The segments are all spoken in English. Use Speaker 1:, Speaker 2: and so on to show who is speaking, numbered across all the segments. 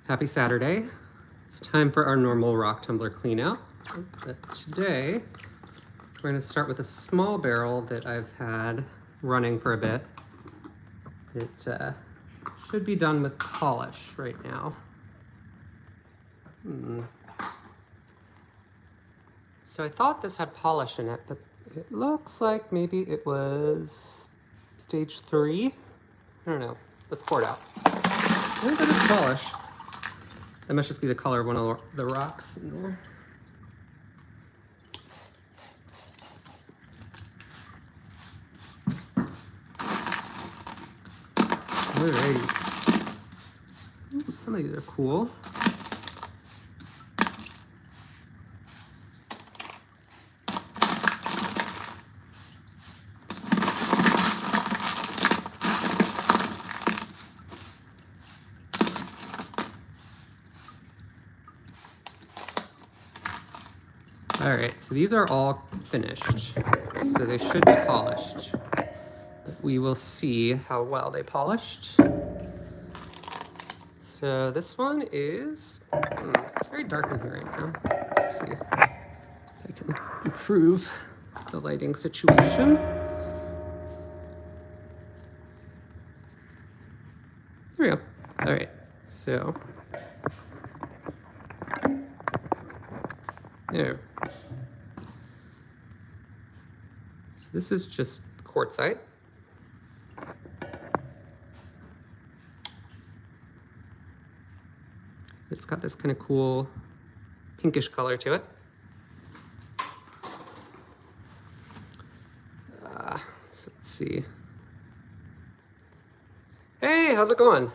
Speaker 1: Happy Saturday. It's time for our normal rock tumbler clean out. But today, we're gonna start with a small barrel that I've had running for a bit. It should be done with polish right now. So I thought this had polish in it, but it looks like maybe it was stage 3. I don't know. Let's pour it out. I think that is polish. That must just be the color of one of the rocks in there. Alrighty. Ooh, some of these are cool. All right, so these are all finished, so they should be polished. But we will see how well they polished. So this one is, it's very dark in here right now. Let's see if I can improve the lighting situation. There we go. All right, so there. So this is just quartzite. It's got this kind of cool pinkish color to it. So let's see. Hey, how's it going?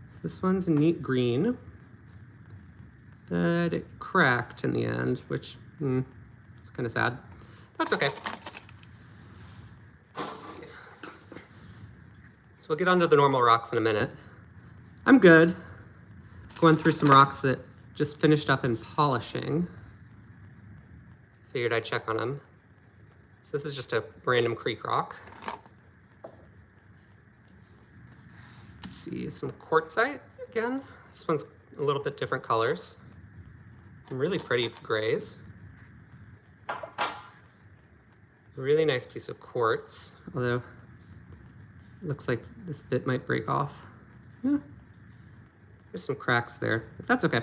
Speaker 1: So this one's a neat green, but it cracked in the end, which it's kind of sad. That's okay. So we'll get onto the normal rocks in a minute. I'm good. Going through some rocks that just finished up in polishing. Figured I'd check on them. So this is just a random creek rock. Let's see, some quartzite again. This one's a little bit different colors. Some really pretty grays. A really nice piece of quartz, although looks like this bit might break off. Yeah. There's some cracks there, but that's okay.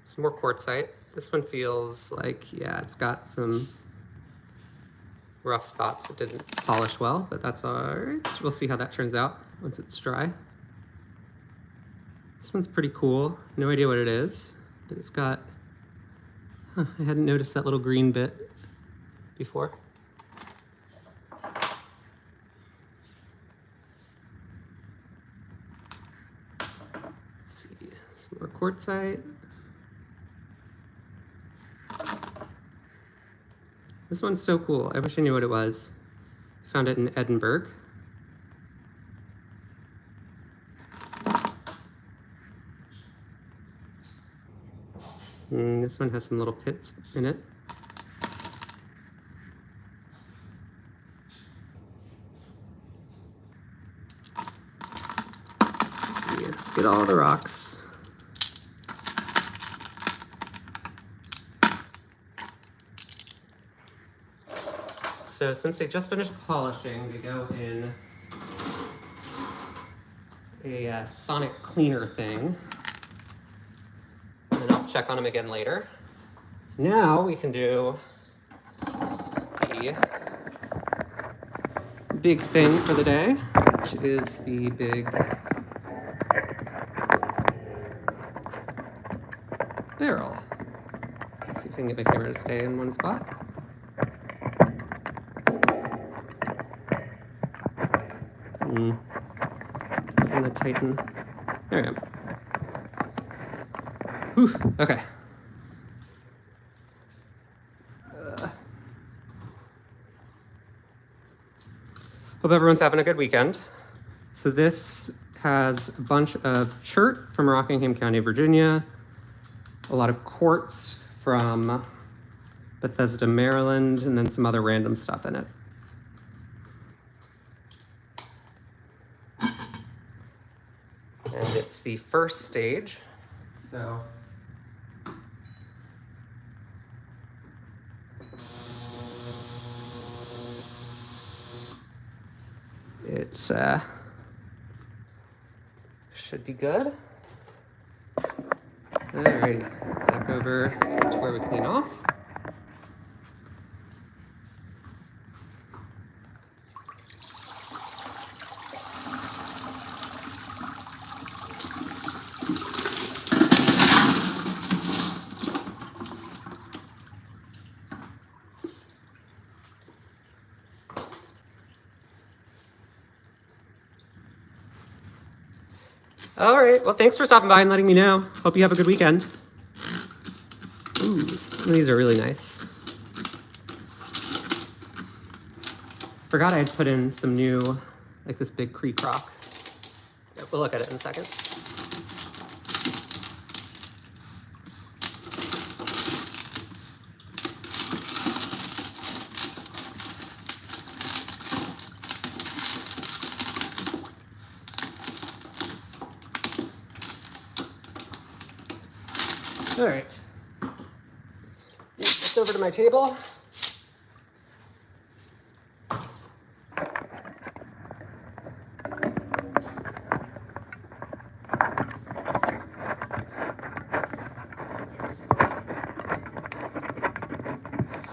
Speaker 1: Some more quartzite. This one feels like, yeah, it's got some rough spots that didn't polish well, but that's all right. We'll see how that turns out once it's dry. This one's pretty cool. No idea what it is, but it's got, I hadn't noticed that little green bit before. Some more quartzite. This one's so cool. I wish I knew what it was. Found it in Edinburgh. This one has some little pits in it. Let's see, let's get all the rocks. So since they just finished polishing, they go in a sonic cleaner thing. And then I'll check on them again later. So now we can do the big thing for the day, which is the big barrel. Let's see if I can get my camera to stay in one spot. And the Titan. There we go. Whew, okay. Hope everyone's having a good weekend. So this has a bunch of chert from Rockingham County, Virginia, a lot of quartz from Bethesda, Maryland, and then some other random stuff in it. And it's the first stage. So it's should be good. Alrighty, back over to where we clean off. All right, well, thanks for stopping by and letting me know. Hope you have a good weekend. Ooh, some of these are really nice. Forgot I had put in some new, like this big creek rock. Yeah, we'll look at it in a second. All right, just over to my table.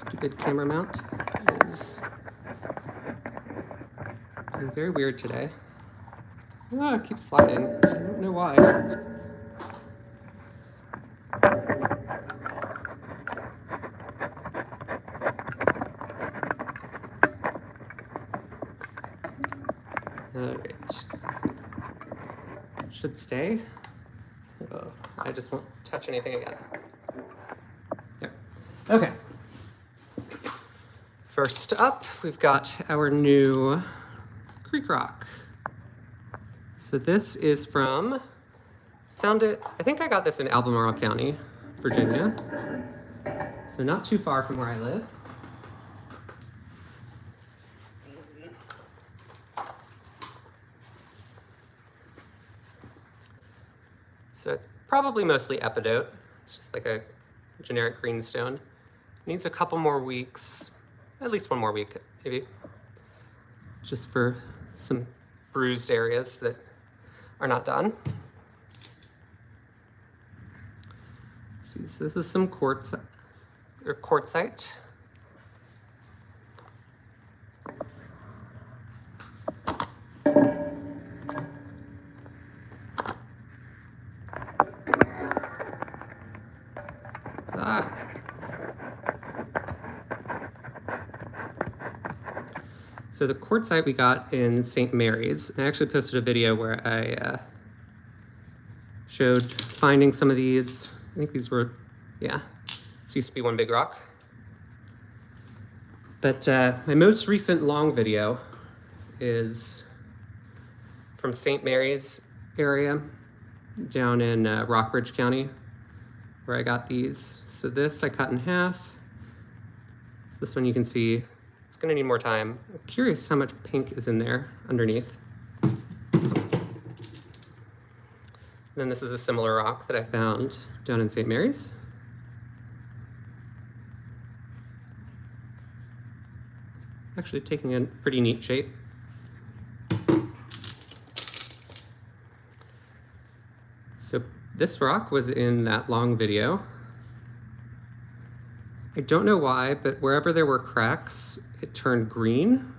Speaker 1: Stupid camera mount is being very weird today. Oh, it keeps sliding. I don't know why. All right. Should stay. So I just won't touch anything again. There. Okay. First up, we've got our new creek rock. So this is from, found it, I think I got this in Albemarle County, Virginia. So not too far from where I live. So it's probably mostly epidote. It's just like a generic greenstone. Needs a couple more weeks, at least one more week, maybe. Just for some bruised areas that are not done. Let's see, so this is some quartzite. So the quartzite we got in St. Mary's. I actually posted a video where I showed finding some of these. I think these were, yeah, this used to be one big rock. But my most recent long video is from St. Mary's area down in Rockbridge County, where I got these. So this I cut in half. So this one you can see, it's gonna need more time. I'm curious how much pink is in there underneath. Then this is a similar rock that I found down in St. Mary's. It's actually taking a pretty neat shape. So this rock was in that long video. I don't know why, but wherever there were cracks, it turned green.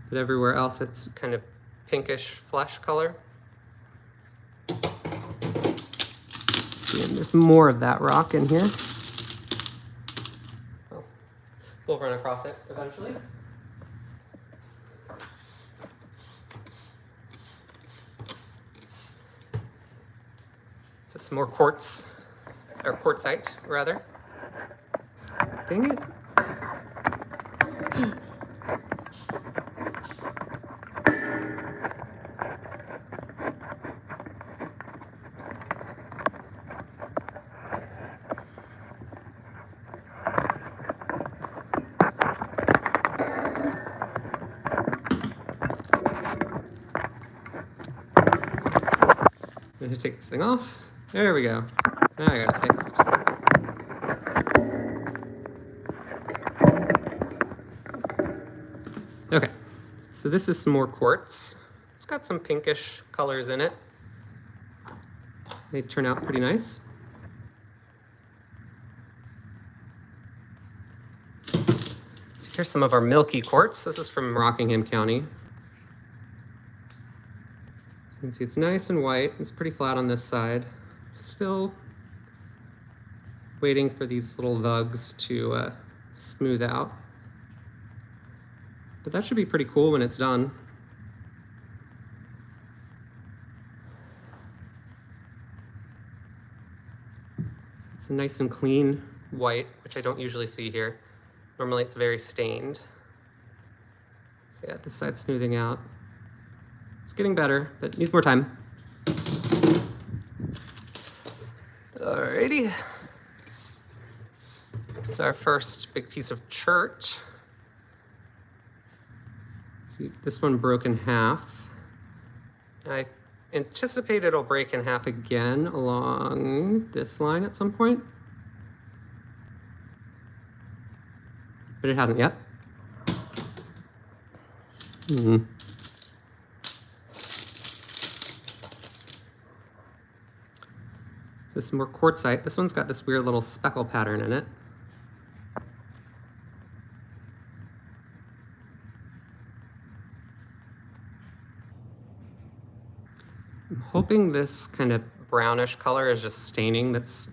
Speaker 1: But everywhere else, it's kind of pinkish flesh color. And there's more of that rock in here. Oh, we'll run across it eventually. So some more quartz, or quartzite rather. Dang it. I'm gonna take this thing off. There we go. Now I got it fixed. Okay, so this is some more quartz. It's got some pinkish colors in it. They turn out pretty nice. Here's some of our milky quartz. This is from Rockingham County. You can see it's nice and white. It's pretty flat on this side. Still waiting for these little vugs to smooth out. But that should be pretty cool when it's done. It's a nice and clean white, which I don't usually see here. Normally it's very stained. So yeah, this side's smoothing out. It's getting better, but needs more time. Alrighty. So our first big piece of chert. See, this one broke in half. I anticipate it'll break in half again along this line at some point. But it hasn't yet. So some more quartzite. This one's got this weird little speckle pattern in it. I'm hoping this kind of brownish color is just staining that's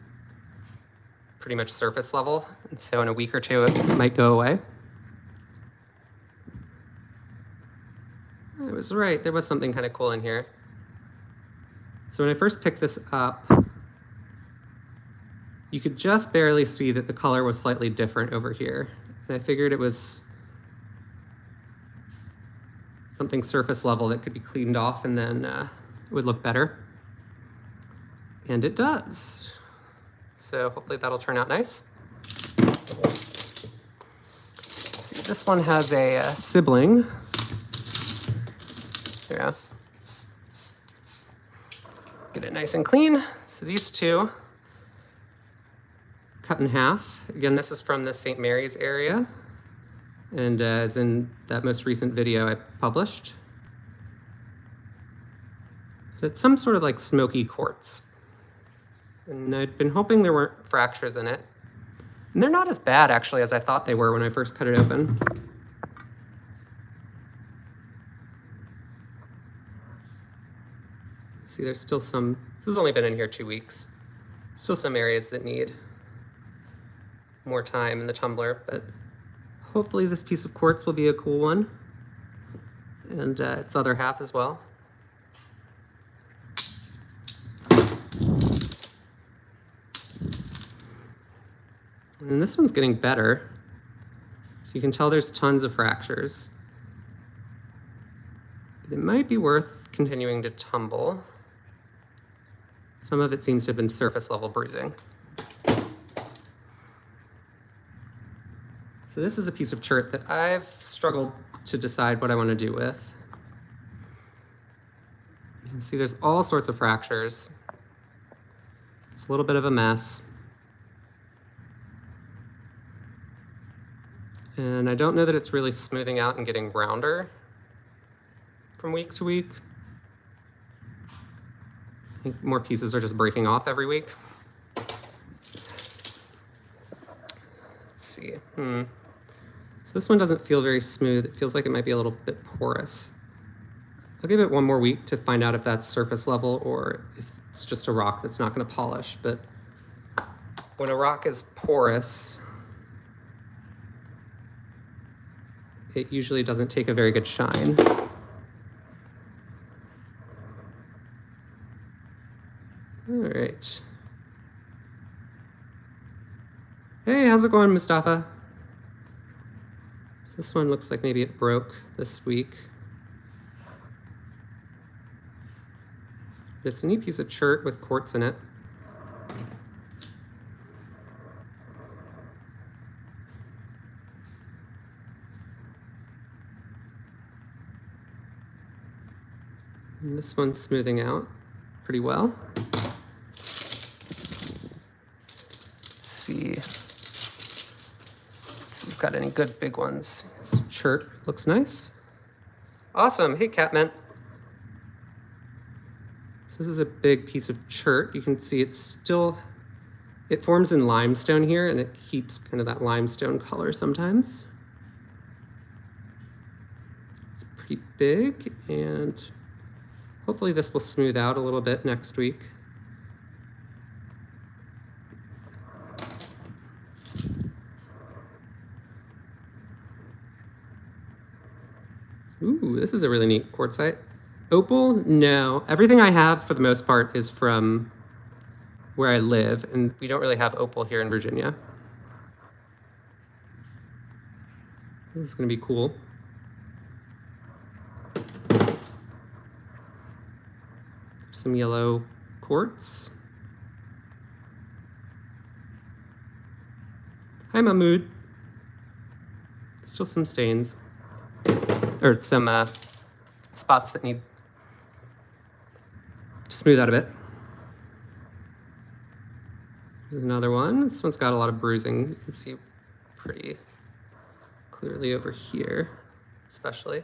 Speaker 1: pretty much surface level. And so in a week or two, it might go away. I was right, there was something kind of cool in here. So when I first picked this up, you could just barely see that the color was slightly different over here. And I figured it was something surface level that could be cleaned off and then it would look better. And it does. So hopefully that'll turn out nice. Let's see, this one has a sibling. Yeah. Get it nice and clean. So these two cut in half. Again, this is from the St. Mary's area, and as in that most recent video I published. So it's some sort of like smoky quartz. And I'd been hoping there weren't fractures in it. And they're not as bad actually as I thought they were when I first cut it open. See, there's still some, this has only been in here 2 weeks. Still some areas that need more time in the tumbler, but hopefully this piece of quartz will be a cool one. And its other half as well. And this one's getting better. So you can tell there's tons of fractures. But it might be worth continuing to tumble. Some of it seems to have been surface level bruising. So this is a piece of chert that I've struggled to decide what I want to do with. You can see there's all sorts of fractures. It's a little bit of a mess. And I don't know that it's really smoothing out and getting rounder from week to week. I think more pieces are just breaking off every week. Let's see. So this one doesn't feel very smooth. It feels like it might be a little bit porous. I'll give it one more week to find out if that's surface level or if it's just a rock that's not going to polish. But when a rock is porous, it usually doesn't take a very good shine. All right. Hey, how's it going, Mustafa? So this one looks like maybe it broke this week. It's a neat piece of chert with quartz in it. And this one's smoothing out pretty well. Let's see if we've got any good big ones. This chert looks nice. Awesome. Hey, Catmint. So this is a big piece of chert. You can see it forms in limestone here, and it keeps kind of that limestone color sometimes. It's pretty big, and hopefully this will smooth out a little bit next week. Ooh, this is a really neat quartzite. Opal, no. Everything I have, for the most part, is from where I live, and we don't really have opal here in Virginia. This is going to be cool. Some yellow quartz. Hi, Mahmood. Still some stains. Or some spots that need to smooth out a bit. There's another one. This one's got a lot of bruising. You can see pretty clearly over here, especially.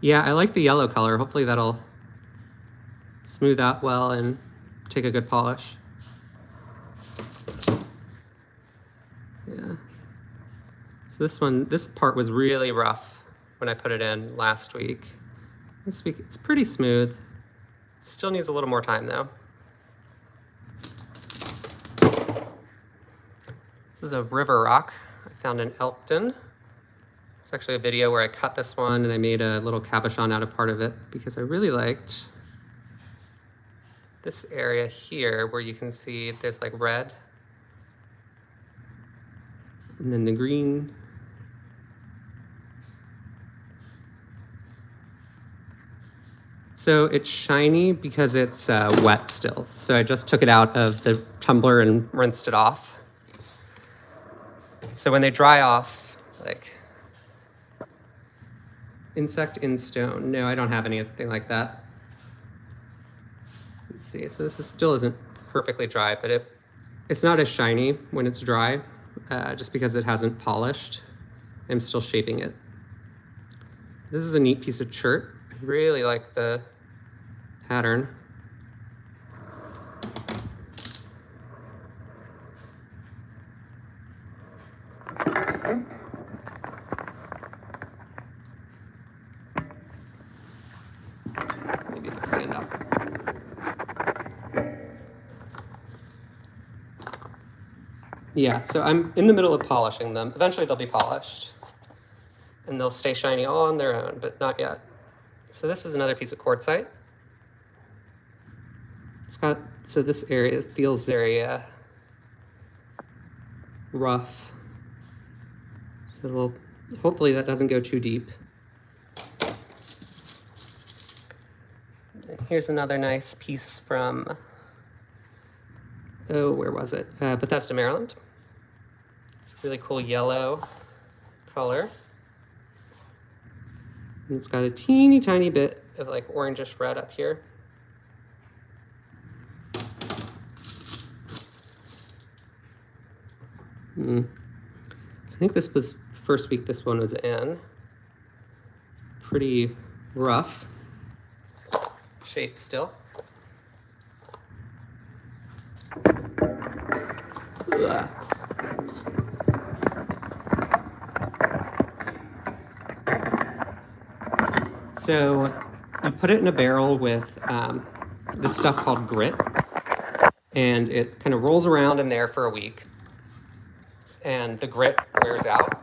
Speaker 1: Yeah, I like the yellow color. Hopefully that'll smooth out well and take a good polish. Yeah. So this part was really rough when I put it in last week. This week it's pretty smooth. Still needs a little more time though. This is a river rock I found in Elkton. It's actually a video where I cut this one and I made a little cabochon out of part of it because I really liked this area here where you can see there's like red and then the green. So it's shiny because it's wet still. So I just took it out of the tumbler and rinsed it off. So when they dry off, like insect in stone. No, I don't have anything like that. Let's see, so this still isn't perfectly dry, but it's not as shiny when it's dry, just because it hasn't polished. I'm still shaping it. This is a neat piece of chert. I really like the pattern. Maybe if I stand up. Yeah, so I'm in the middle of polishing them. Eventually they'll be polished and they'll stay shiny all on their own, but not yet. So this is another piece of quartzite. So this area feels very rough. So hopefully that doesn't go too deep. And here's another nice piece from, oh, where was it? Bethesda, Maryland. It's a really cool yellow color. And it's got a teeny tiny bit of like orangish red up here. So I think this was first week this one was in. It's pretty rough shape still. Ugh. So you put it in a barrel with this stuff called grit, and it kind of rolls around in there for a week, and the grit wears out.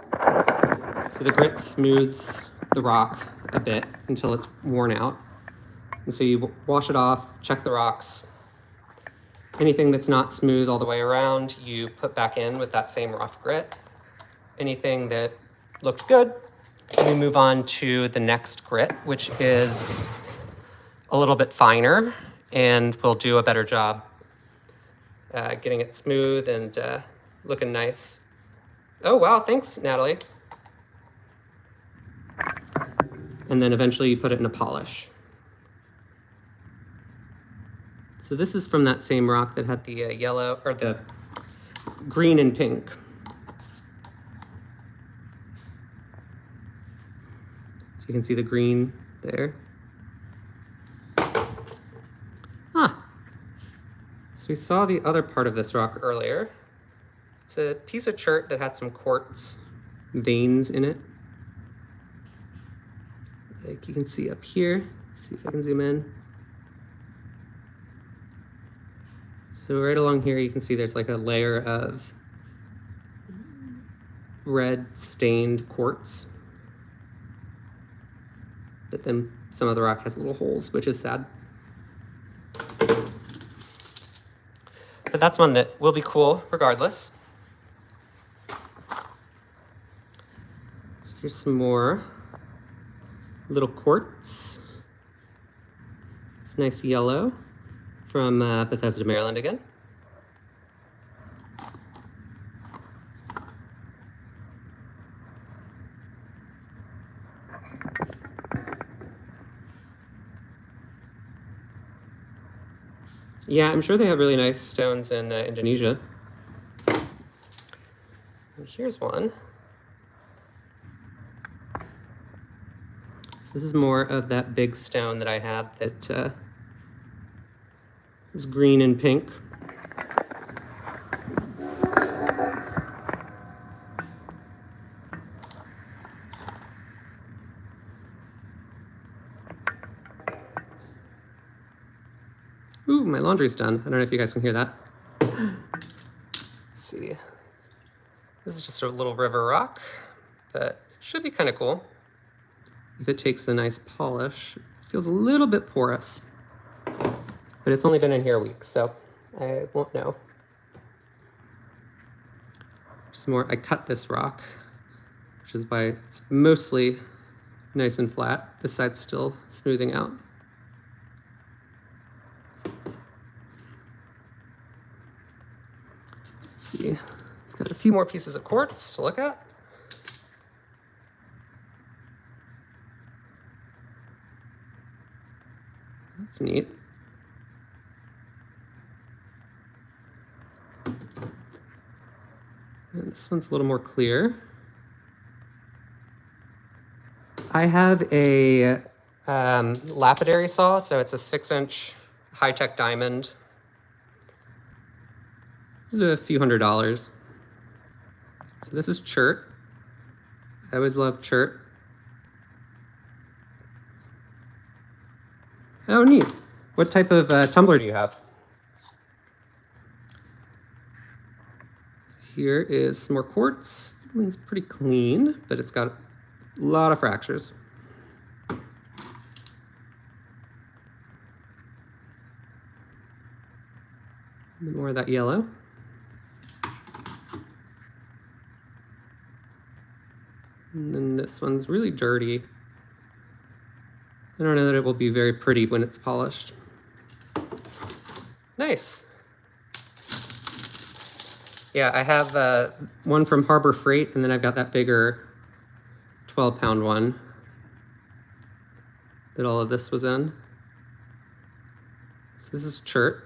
Speaker 1: So the grit smooths the rock a bit until it's worn out. And so you wash it off, check the rocks. Anything that's not smooth all the way around, you put back in with that same rough grit. Anything that looked good, we move on to the next grit, which is a little bit finer, and we'll do a better job getting it smooth and looking nice. Oh, wow, thanks, Natalie. And then eventually you put it in a polish. So this is from that same rock that had the yellow, or the green and pink. So you can see the green there. Ah, so we saw the other part of this rock earlier. It's a piece of chert that had some quartz veins in it. Like you can see up here. Let's see if I can zoom in. So right along here, you can see there's like a layer of red stained quartz. But then some of the rock has little holes, which is sad. But that's one that will be cool regardless. So here's some more little quartz. It's nice yellow from Bethesda, Maryland again. Yeah, I'm sure they have really nice stones in Indonesia. And here's one. So this is more of that big stone that I had that is green and pink. Ooh, my laundry's done. I don't know if you guys can hear that. Let's see. This is just a little river rock, but it should be kind of cool. If it takes a nice polish, it feels a little bit porous. But it's only been in here a week, so I won't know. Some more, I cut this rock, which is why it's mostly nice and flat. This side's still smoothing out. Let's see, got a few more pieces of quartz to look at. That's neat. And this one's a little more clear. I have a lapidary saw, so it's a 6-inch high-tech diamond. This is a few $100s. So this is chert. I always love chert. Oh, neat. What type of tumbler do you have? Here is some more quartz. This one's pretty clean, but it's got a lot of fractures. And more of that yellow. And then this one's really dirty. I don't know that it will be very pretty when it's polished. Nice. Yeah, I have one from Harbor Freight, and then I've got that bigger 12-pound one that all of this was in. So this is chert.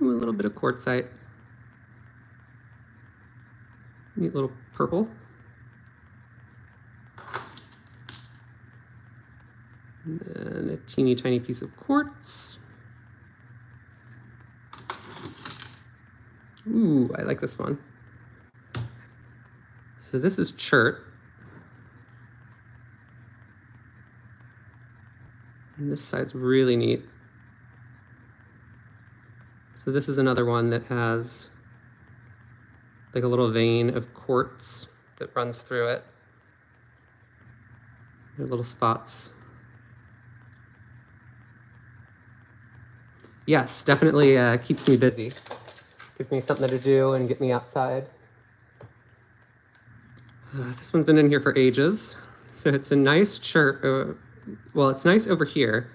Speaker 1: Ooh, a little bit of quartzite. Neat little purple. And then a teeny tiny piece of quartz. Ooh, I like this one. So this is chert. And this side's really neat. So this is another one that has like a little vein of quartz that runs through it. There are little spots. Yes, definitely keeps me busy. Gives me something to do and get me outside. This one's been in here for ages. So it's a nice chert. Well, it's nice over here.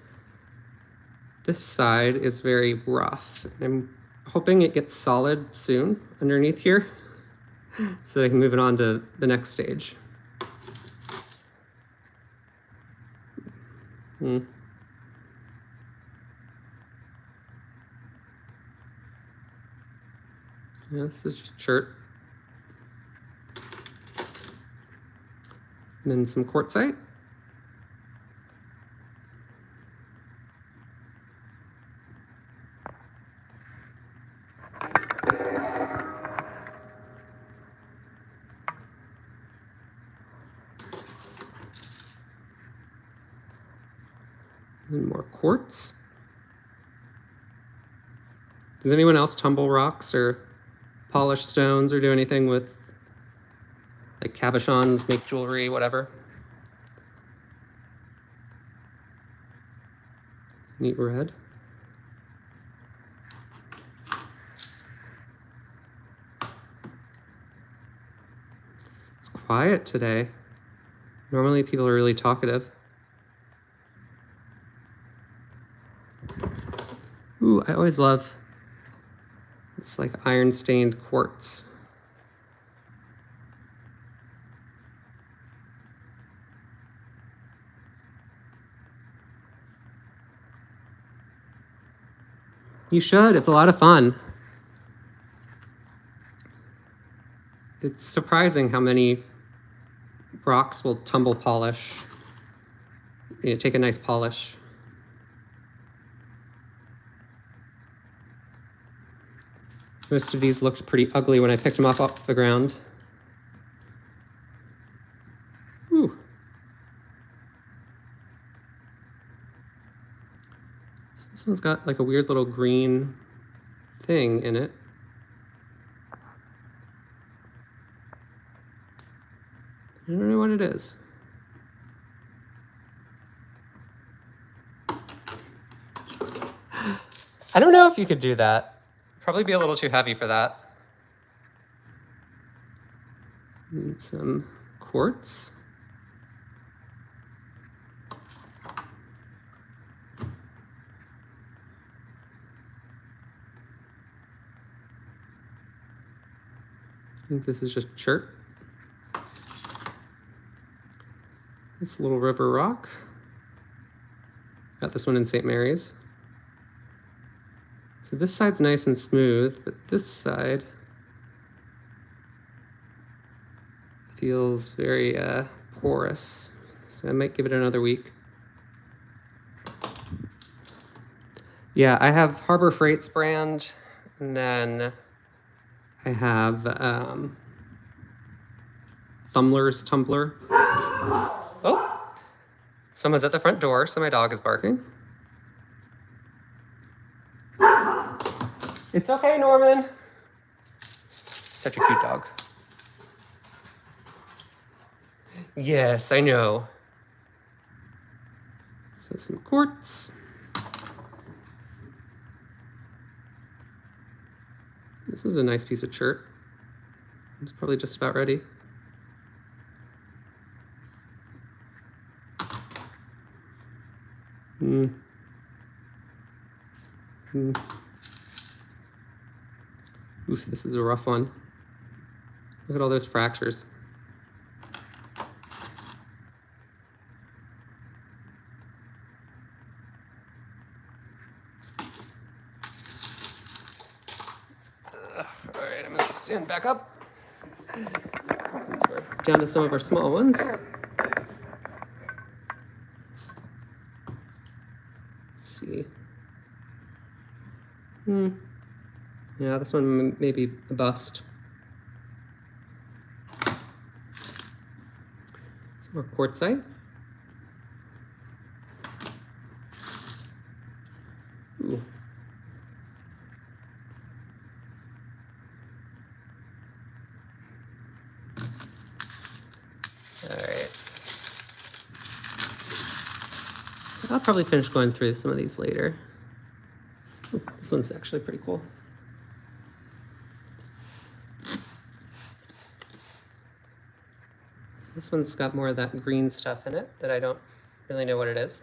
Speaker 1: This side is very rough. I'm hoping it gets solid soon underneath here so that I can move it on to the next stage. Yeah, this is just chert. And then some quartzite. And more quartz. Does anyone else tumble rocks or polish stones or do anything with like cabochons, make jewelry, whatever? Neat red. It's quiet today. Normally people are really talkative. Ooh, I always love, it's like iron stained quartz. You should, it's a lot of fun. It's surprising how many rocks will tumble polish. You know, take a nice polish. Most of these looked pretty ugly when I picked them off the ground. Ooh. So this one's got like a weird little green thing in it. I don't know what it is. I don't know if you could do that. Probably be a little too heavy for that. Need some quartz. I think this is just chert. This little river rock. Got this one in St. Mary's. So this side's nice and smooth, but this side feels very porous. So I might give it another week. Yeah, I have Harbor Freight's brand, and then I have Tumbler's Tumbler. Oh, someone's at the front door, so my dog is barking. It's okay, Norman. Such a cute dog. Yes, I know. So some quartz. This is a nice piece of chert. It's probably just about ready. Oof, this is a rough one. Look at all those fractures. All right, I'm gonna stand back up since we're down to some of our small ones. Let's see. Yeah, this one may be a bust. Some more quartzite. Ooh. All right. So I'll probably finish going through some of these later. Ooh, this one's actually pretty cool. So this one's got more of that green stuff in it that I don't really know what it is.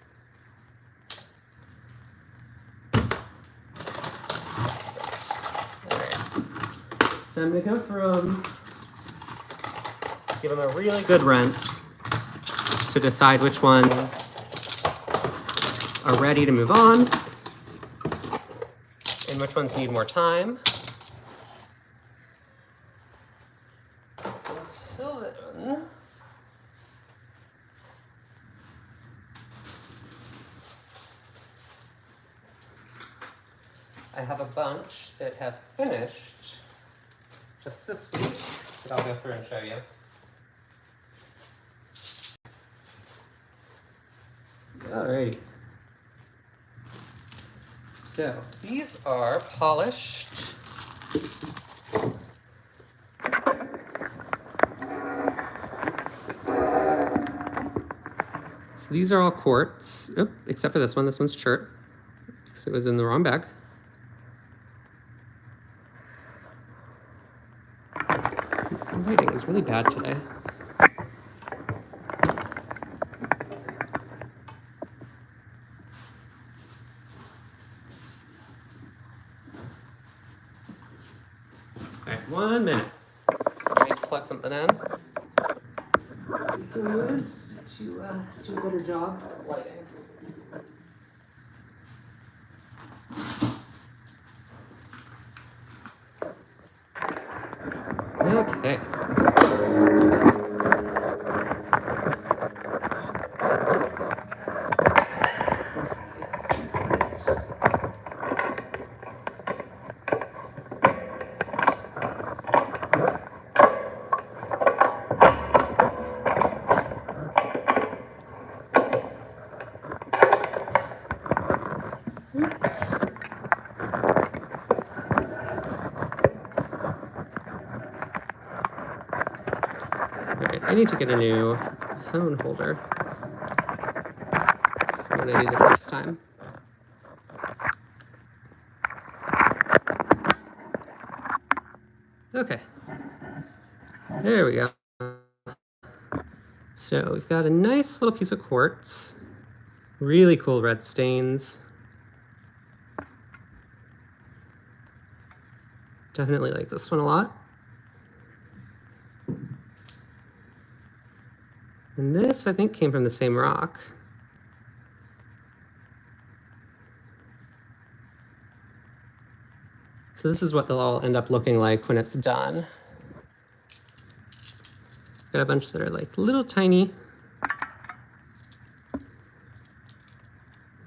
Speaker 1: So I'm gonna go through them, give them a really good rinse to decide which ones are ready to move on and which ones need more time. Until then, I have a bunch that have finished just this week that I'll go through and show you. Alrighty. So these are polished. So these are all quartz, except for this one. This one's chert because it was in the wrong bag. The lighting is really bad today. All right, 1 minute. I need to plug something in. We can use to do a better job of lighting. Okay. Oops. Alright, I need to get a new phone holder for when I do this next time. Okay, there we go. So we've got a nice little piece of quartz, really cool red stains. Definitely like this one a lot. And this, I think, came from the same rock. So this is what they'll all end up looking like when it's done. Got a bunch that are like little tiny.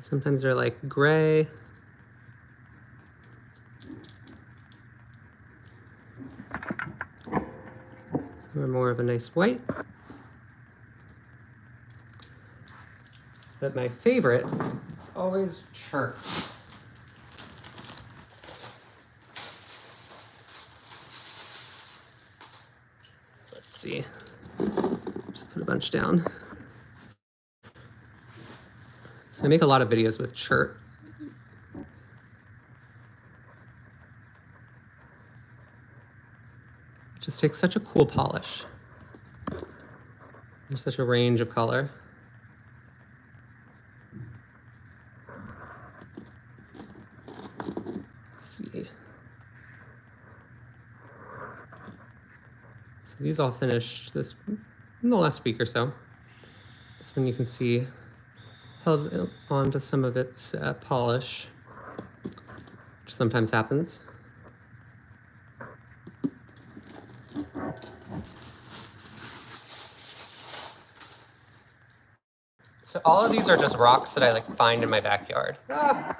Speaker 1: Sometimes they're like gray. Some are more of a nice white. But my favorite is always chert. Let's see. Just put a bunch down. So I make a lot of videos with chert. It just takes such a cool polish. There's such a range of color. Let's see. So these all finished this in the last week or so. This one you can see held on to some of its polish, which sometimes happens. So all of these are just rocks that I like find in my backyard. Ah.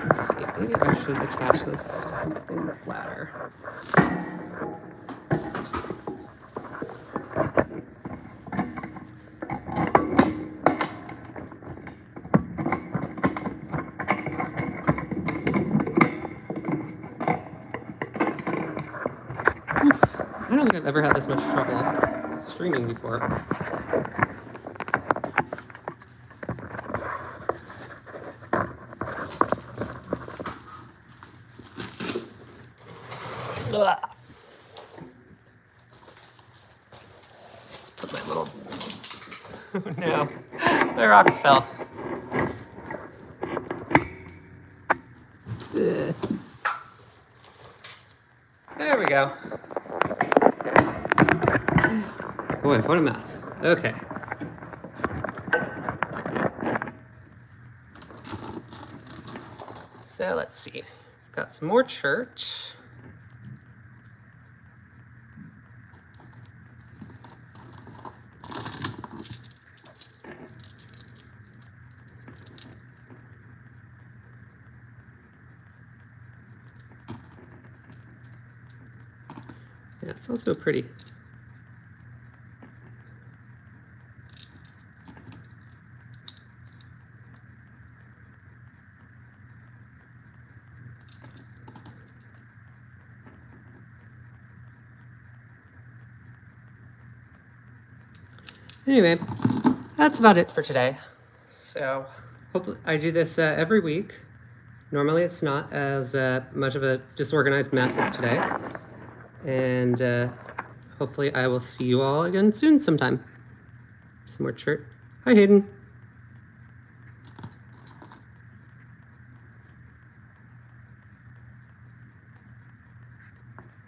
Speaker 1: Let's see, maybe I should attach this to something flatter. I don't think I've ever had this much trouble streaming before. Ugh. Let's put my little... Oh no, my rocks fell. There we go. Boy, what a mess. Okay. So let's see. Got some more chert. Yeah, it's also pretty. Anyway, that's about it for today. So hopefully I do this every week. Normally it's not as much of a disorganized mess as today. And hopefully I will see you all again soon sometime. Some more chert. Hi, Hayden.